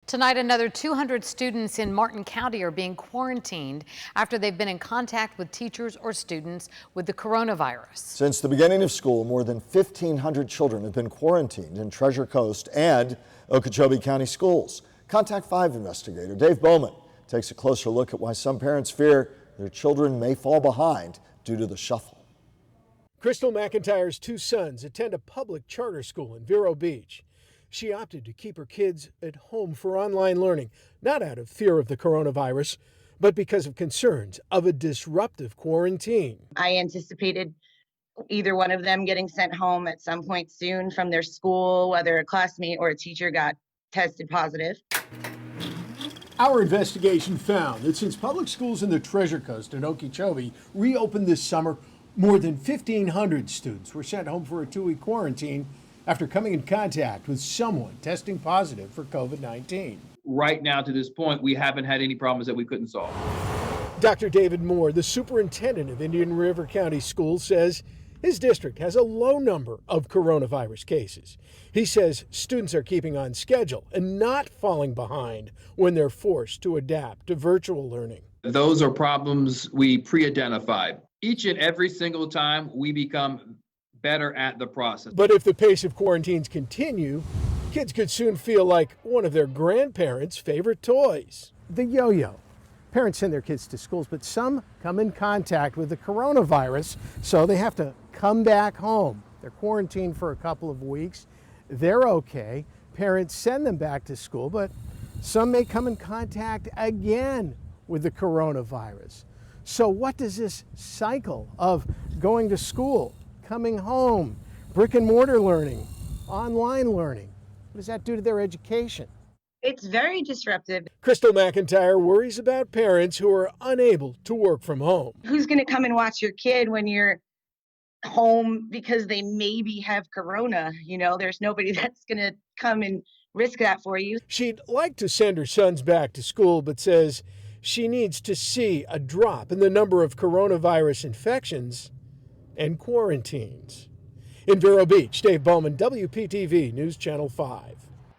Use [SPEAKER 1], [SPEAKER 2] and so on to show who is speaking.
[SPEAKER 1] Tonight, another 200 students in Martin County are being quarantined after they've been in contact with teachers or students with the coronavirus.
[SPEAKER 2] Since the beginning of school, more than 1,500 children have been quarantined in Treasure Coast and Okeechobee County schools. Contact 5 investigator Dave Bowman takes a closer look at why some parents fear their children may fall behind due to the shuffle.
[SPEAKER 3] Crystal McIntyre's two sons attend a public charter school in Vero Beach. She opted to keep her kids at home for online learning, not out of fear of the coronavirus, but because of concerns of a disruptive quarantine.
[SPEAKER 4] I anticipated either one of them getting sent home at some point soon from their school, whether a classmate or a teacher got tested positive.
[SPEAKER 3] Our investigation found that since public schools in the Treasure Coast and Okeechobee reopened this summer, more than 1,500 students were sent home for a 2-week quarantine after coming in contact with someone testing positive for COVID-19.
[SPEAKER 5] Right now, to this point, we haven't had any problems that we couldn't solve.
[SPEAKER 3] Dr. David Moore, the superintendent of Indian River County Schools, says his district has a low number of coronavirus cases. He says students are keeping on schedule and not falling behind when they're forced to adapt to virtual learning.
[SPEAKER 5] Those are problems we pre-identified. Each and every single time we become better at the process.
[SPEAKER 3] But if the pace of quarantines continue, kids could soon feel like one of their grandparents' favorite toys, the yo-yo. Parents send their kids to schools, but some come in contact with the coronavirus, so they have to come back home. They're quarantined for a couple of weeks. They're okay. Parents send them back to school, but some may come in contact again with the coronavirus. So what does this cycle of going to school, coming home, brick and mortar learning, online learning, what does that do to their education?
[SPEAKER 4] It's very disruptive.
[SPEAKER 3] Crystal McIntyre worries about parents who are unable to work from home.
[SPEAKER 4] Who's going to come and watch your kid when you're home because they maybe have corona? There's nobody that's going to come and risk that for you.
[SPEAKER 3] She'd like to send her sons back to school, but says she needs to see a drop in the number of coronavirus infections and quarantines. In Vero Beach, Dave Bowman, WPTV News Channel 5.